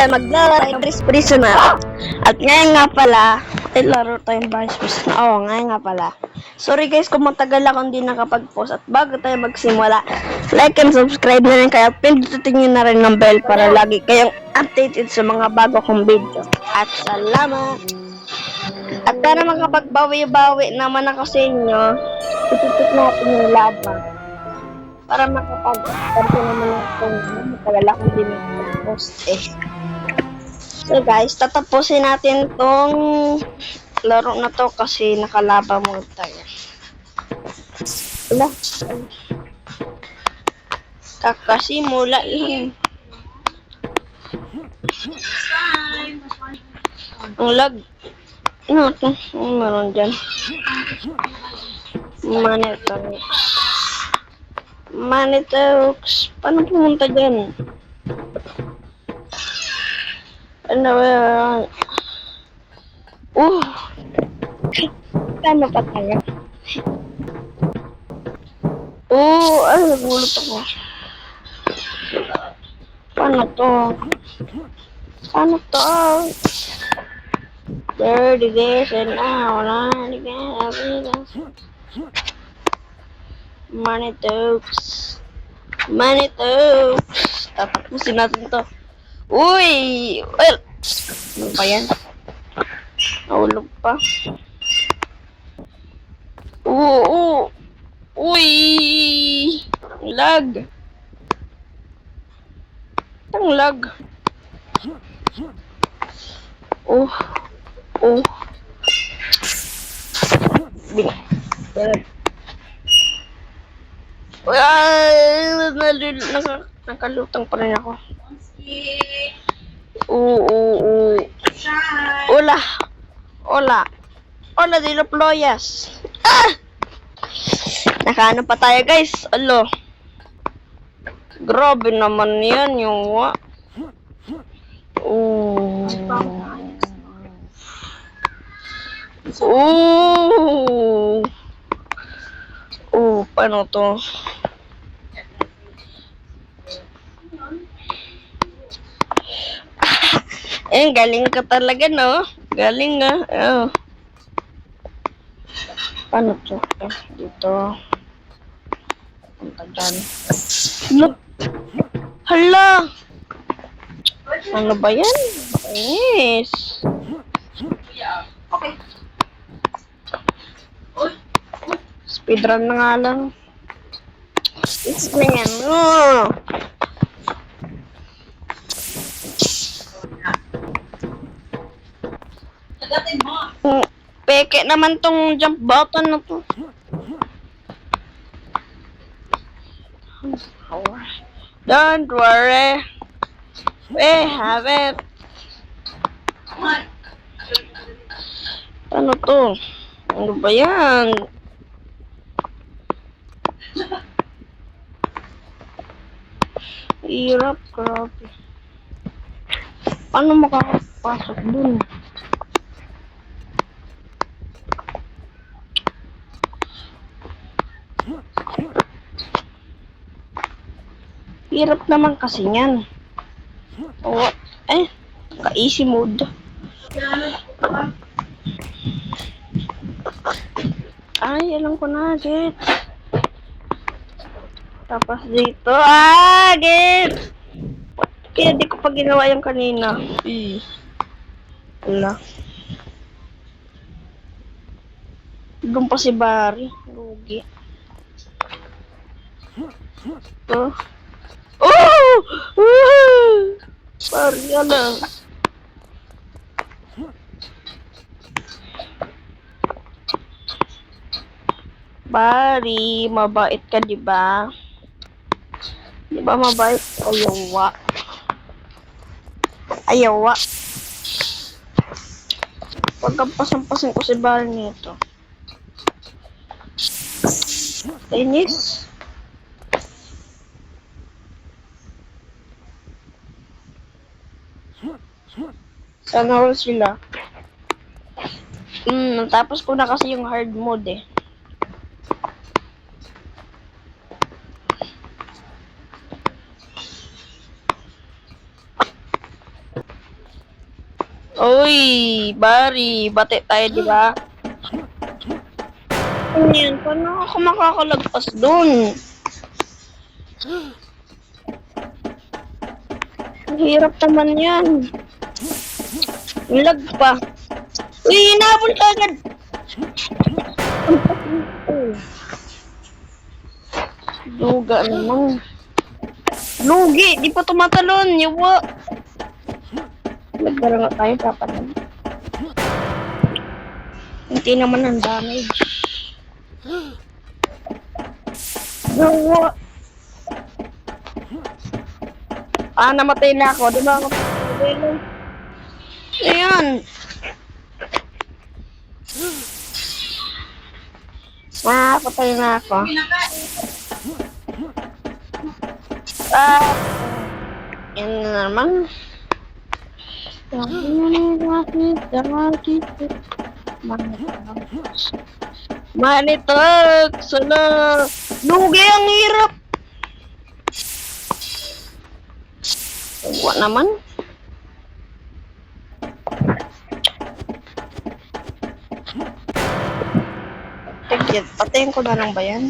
tayo maglaro ng prisoner. At ngayon nga pala, laro tayong vice prisoner. Ngayon nga pala. Sorry guys kung matagal ako hindi nakapag-post. At bago tayo magsimula, like and subscribe na rin kayo. Pindutin nyo na rin ng bell para lagi kayong updated sa mga bago kong video. At salamat! At para makapagbawi-bawi naman ako sa inyo, itutok natin yung laban. Para makapag-party naman ako matagal akong hindi nakapag-post eh. So guys, tatapusin natin tong laro na to kasi nakalaba mode tayo. Wala. Kakasimula lang. Ang lag. Ano ito? Meron dyan. Manitox. Paano pumunta dyan? Ano ba? Paano pa tayo? Ay, nagulot ako. Paano to? Paano to? Dirty this and now, Manitox. Tatapusin natin to. Uy! Well, ano pa yan? Nahulog pa. Uy! Lag! Ang lag. Nakalutang pa rin ako. Hola, Diloployas. Nakaano pa tayo guys. Alo. Grabe naman yan yung paano to? Galing ka talaga, no? Galing nga. Paano to? Dito. Punta dyan. Hala! Ano ba yan? Yes. Okay. Speedrun na nga lang. It's na yan. Peke naman tong jump button na to. Don't worry. We have it. Ano to? Ano ba yan? Hirap, grabe. Paano makakapasok dun? Hirap naman kasi yan. Ka-easy mode. Ay, alam ko na, get. Tapos dito, get. Kaya di ko pa ginawa yung kanina. Wala. Doon pa si Barry. Lugi. Barry, ano? Barry, mabait ka, di ba? Di ba mabait? Ayawa. Pagkapasan-pasan ko si Barry nito. Inis. Sana all sila. Natapos ko na kasi yung hard mode eh. Uy, Bari, bate tayo, di ba? Ano yan? Paano ako makakalagpas dun? Ang hirap naman yan. Lag pa. Uy, hinabol ka agad. Luga naman. Lugi, di pa tumatalon. Yawa. Nagbara nga tayo, papalan. Hindi naman ang damage. Yawa. Namatay na ako. Di ba ako? Ayan. Patay na ako. Yan na naman. Manitok! Sala! Lugi ang hirap! Huwag naman. Tigit, patayin ko na lang ba yan?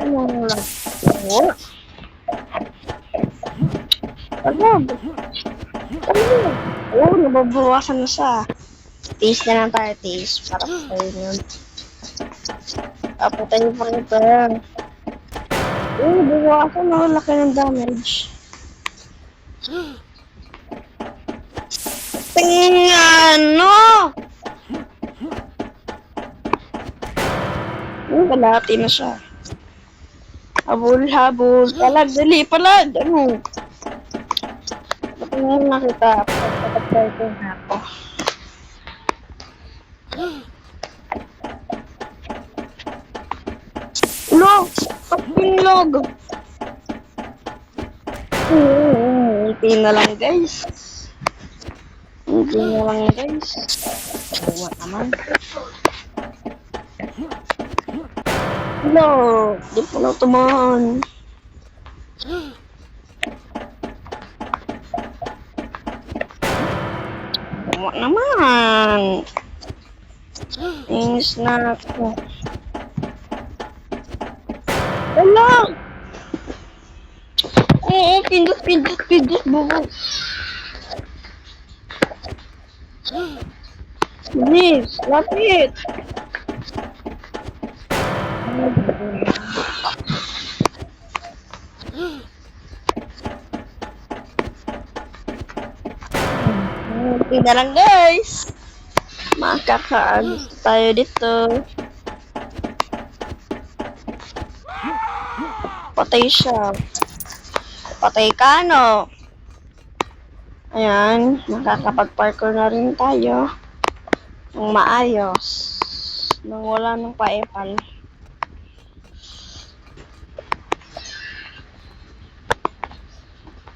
Ano lang? Ano? Nababawasan na siya. Taste na lang tayo, taste. Para patayin yun. Patayin pa ito. Nababawasan na. Laki ng damage. Tingnan, no! Kalahati na siya. Habol, habol. Palag, dali, palag. Ano? Patingin na kita. Pagkakatay ko na ako. Log! Log! Hindi na lang, guys. Hindi na lang, guys. Buwa naman. No! Di po na tumahan. Buwa naman. Inis na ako. Wala! Oo, pindot, bubo. Bilis, lapit. Okay na lang, guys. Makakaalis tayo dito. Patay siya. Patay ka, no? Ayan, makakapag-parkour na rin tayo. Ng maayos. Nang wala nang paepal.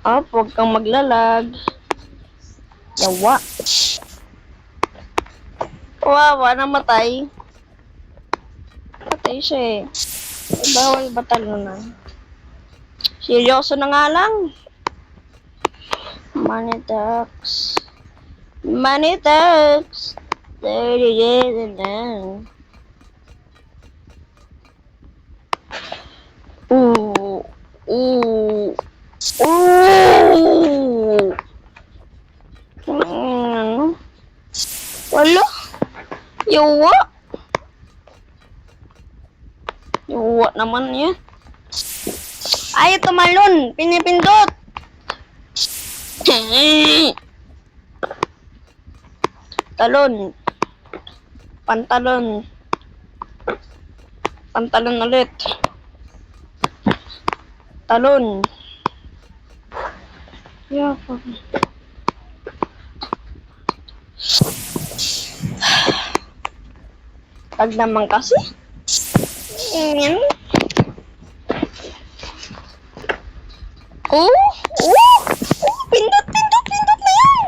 Huwag kang maglalag. Yawa. Kawawa, namatay. Patay siya eh. Bawal batalo na. Seryoso na nga lang. Manitox. Manitox. 30 days and then. Ooh. Ooh. Ooh. Wala. Yawa. Yawa naman yan. Ayaw tumalon. Pinipindot. Talon. Pantalon. Pantalon ulit. Talon. Yawa. Pag naman kasi. Yan. Oh, pindot na yan.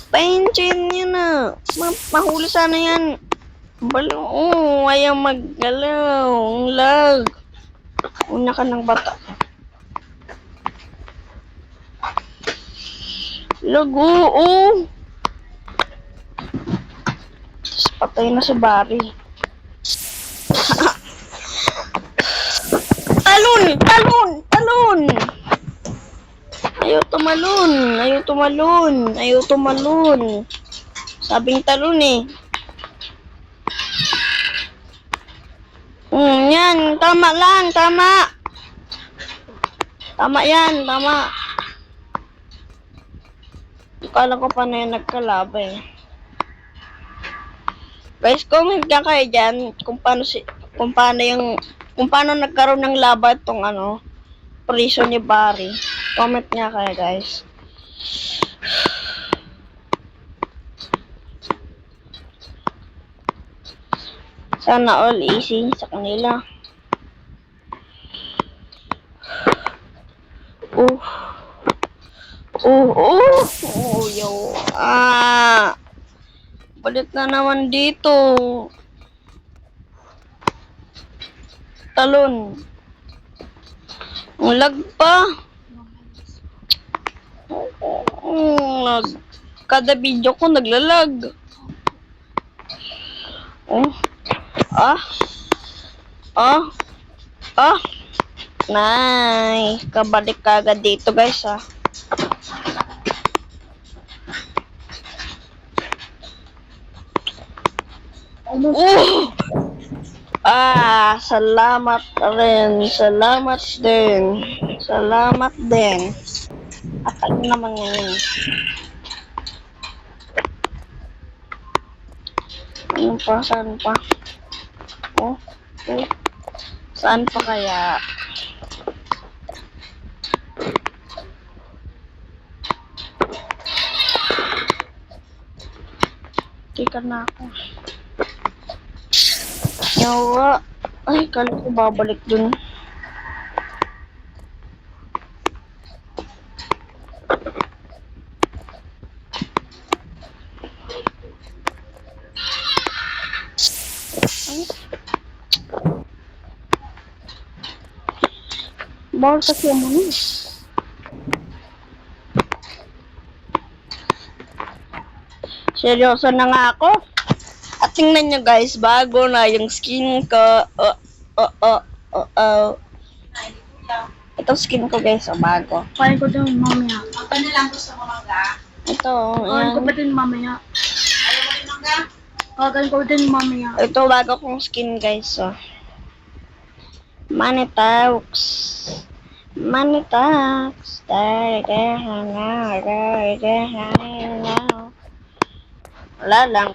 Paintin niya na. Mahuli sana yan. Ayaw maggalaw. Ang lag. Una ka ng bata. Lago, tapos patay na si Barry. Talon! Talon! Talon! Ayaw tumalon! Ayaw tumalon! Ayaw tumalon! Sabing talon eh. Yan. Tama lang. Tama. Tama yan. Tama. Akala ko pa na yan nagkalabay. Guys, comment ka kayo dyan kung paano nagkaroon ng laban tong prison ni Barry. Comment nga kayo, guys. Sana all easy sa kanila. Yo. Balit na naman dito. Talon. Ang lag pa. Kada video ko naglalag. Nice. Kabalik kagad dito, guys, salamat rin. Salamat din. Salamat din. At ano naman ngayon? Ano pa? Saan pa? Saan pa kaya? Tika na ako. Yawa. Ay, kala ko babalik dun. Bawal kasi yung mga. Seryoso na nga ako. At tingnan nyo, guys, bago na yung skin ko. Ito skin ko, guys, bago. Kain ko din mamaya. Apa na lang gusto mo mangga? Ito, Kain ko ba din mamaya? Ayaw mo din mangga? Kain ko din mamaya. Ito, bago kong skin, guys, Money talks. Money talks. Wala lang.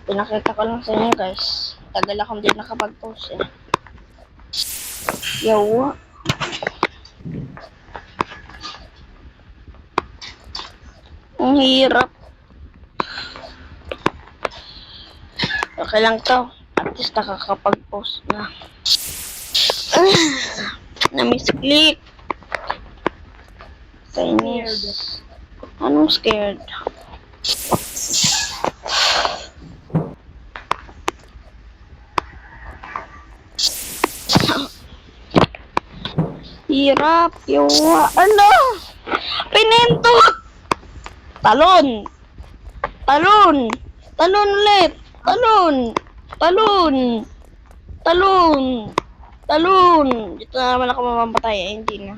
Pinakita ko lang sa inyo, guys. Tagal akong di nakapag-post, Yawa. Ang hirap. Okay lang to. At least nakakapag-post na. Na-misclick. Kainis. Anong scared? Hirap. Yawa. Ano? Pinindot! Talon! Talon! Talon ulit! Talon! Talon! Talon! Talon! Dito na naman ako mamamatay. Hindi na.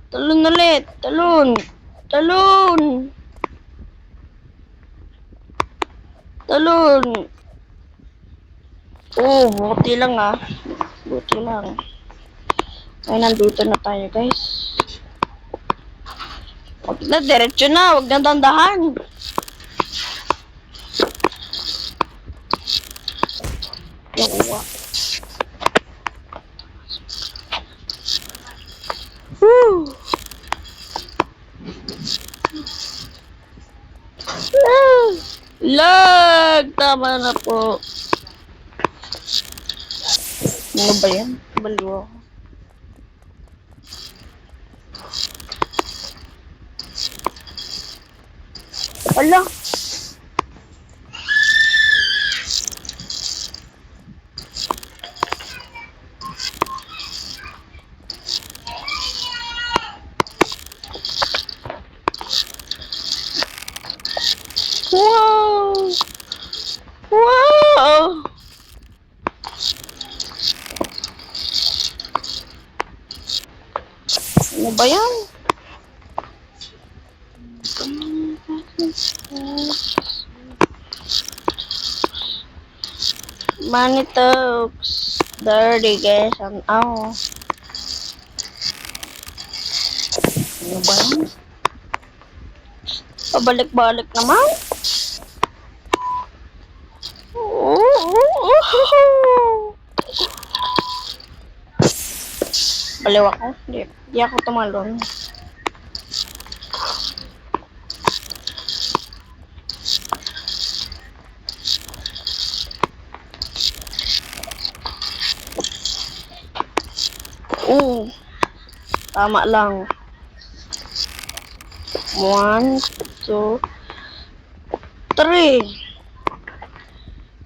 Talon ulit! Talon! Talon! Talon! Buti lang Buti lang. Ay, nandito na tayo, guys. Huwag na, diretso na. Huwag na dandahan. Yawa. Lag! Tama na po. Ano ba yan? Baliw ako. Ala! ba yan? Money talks. Dirty guys. Ano ba yan? Pabalik-balik naman. Baliw ako. Di ako tumalon. Tama lang. 1, 2, 3.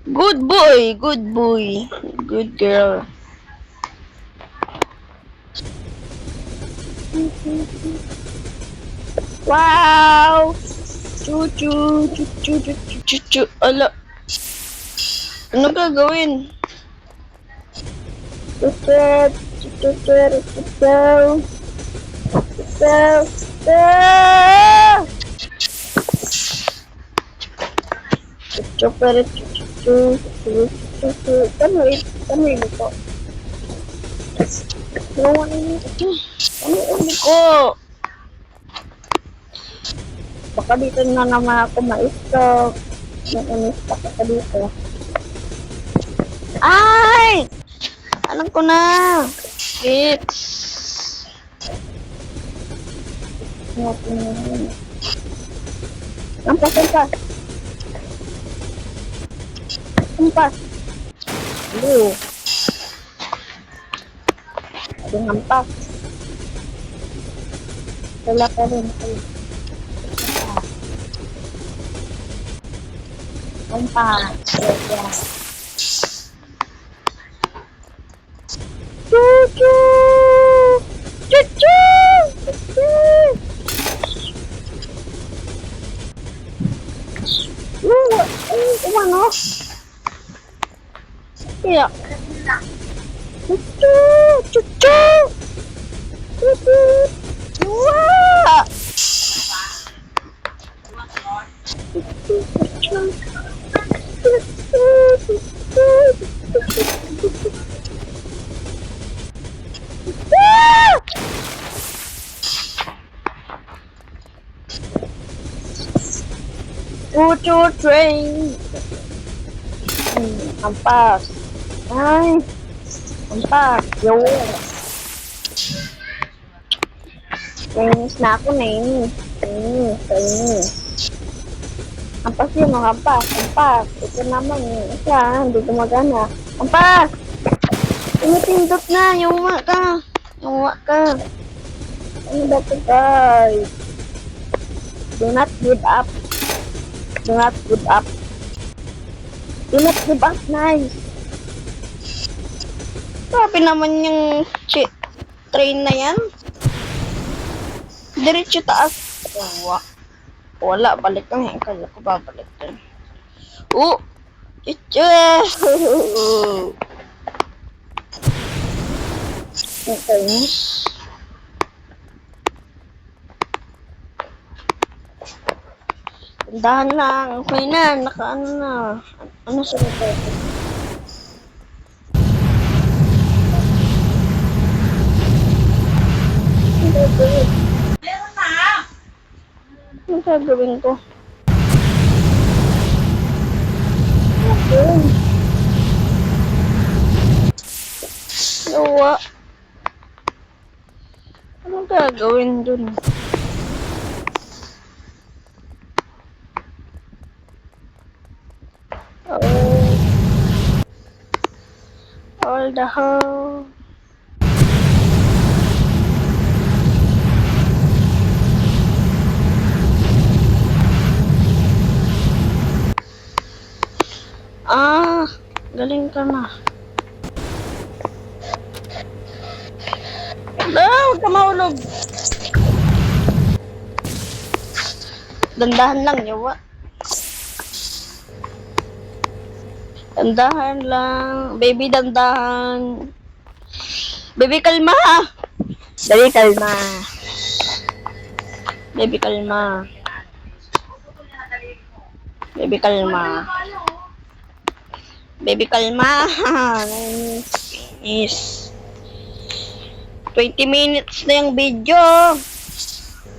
Good boy, good boy. Good girl. Wow! Chu-chu, chu-chu, chu-chu, chu-chu. Ala. Ano gagawin? Tutut, tutut, tutut. Kan ini kok. Lawan ini kok. Baka dito na naman ako ma-stop. Yung stuck ako dito. Ay! Alam ko na. It's Ampas. Aduh. Ada ampas. Wala pa rin. Ampas. Yeah. Cucu. Ano? Iya. Cucu. Dua. Cucu train. Ampas. Ay. Ampas. Yo. Nainis na ako na ini. Ampas yun, ampas. Ito naman isa, hindi gumagana. Ampas! Tumutindot na, yuwa ka. Ano ba ito, guys? Do not give up. Nice. Sabi naman yung train na yan. Diretso taas. Wala, balik lang yan. Kala ko babalik din. Chichu! Okay. Dahan lang. Okay na. Nakaano na. Ano sa ito? Meron na! Ano gagawin ko? Okay. Gawa. Ano gagawin dun? All the hell. Galing ka na. Huwag ka maulog. Dandahan lang, yawa. Dandahan lang. Baby, dandahan. Baby, kalma. Baby, kalma. Baby, kalma. Baby, kalma. Baby, kalma. Is 20 minutes na yung video.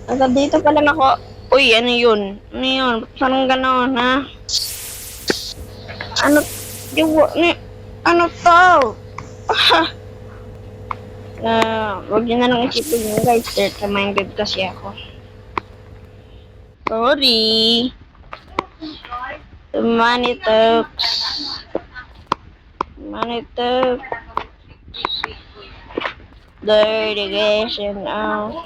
Hanggang dito pa lang ako. Uy, ano yun? Ano yun? Ba't parang gano'n, ha? Ano? Ano to? Wag niyo na lang isipin yun, guys. Third-minded kasi ako. Sorry. Money talks. Money talks. The irrigation out.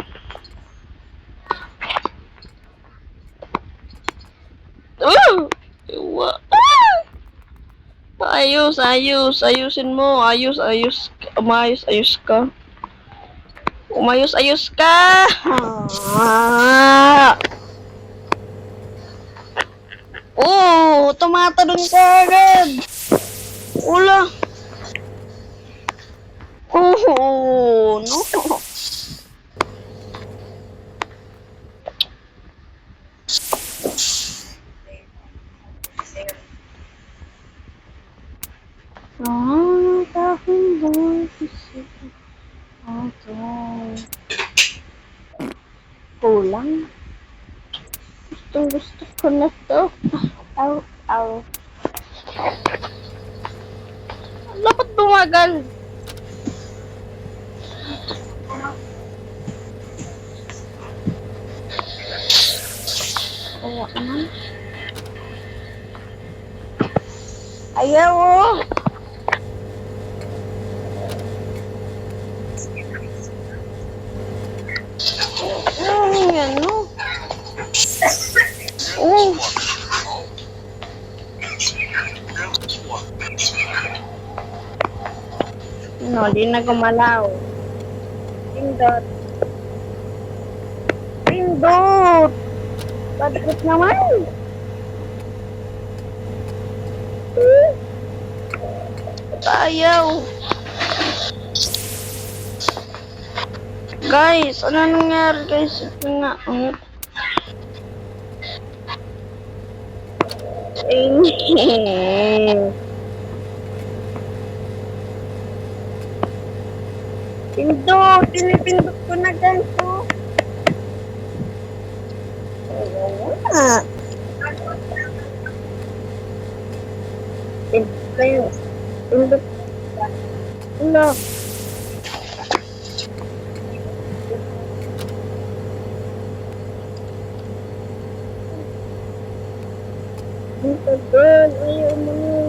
Iwa. Ayusin mo. Umayos ka. Umayos ka. Tumatalon ka agad. Ula. No. Kulang. Gusto ko na to. Aw. Dapat bumagal. Wala naman. Ayaw. Yan, no? No, di na gumalaw. Pindot. Padrip naman. Ayaw. Guys, ano nangyari guys? Ito nga. Pinipindot ko na guys. Pindot. Hello. Girl, ayaw mo.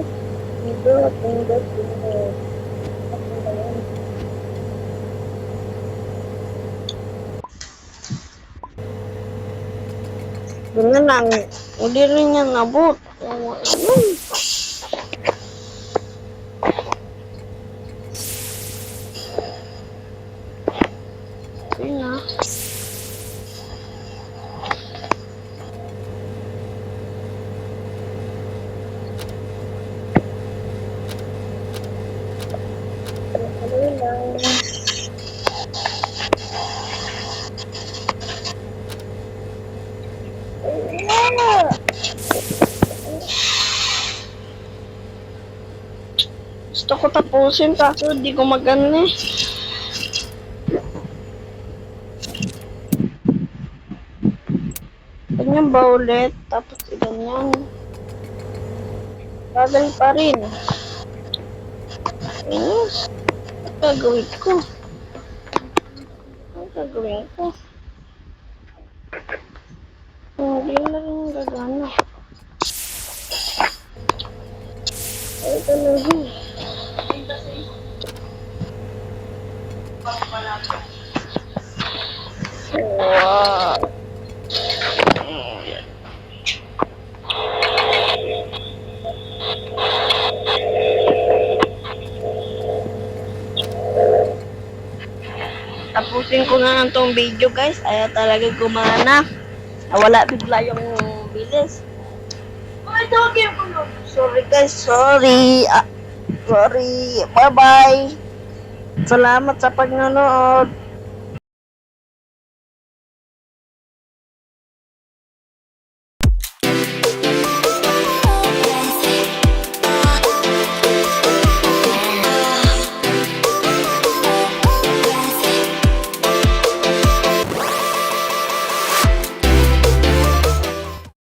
Pindot. Ganyan lang. Uli rin yan nabot. Yun na. Gusto ko tapusin kaso di ko magana eh. Ganyan ba ulit? Tapos ganyan. Bagal pa rin. Yes. Ano gagawin ko? Hindi na rin yung gagana. Ay, talaga. Wow. Tapusin ko na lang tong video guys. Ayaw talaga gumana. Wala bigla yung bilis. Sorry guys, sorry. Sorry. Bye-bye. Salamat sa pagnonood.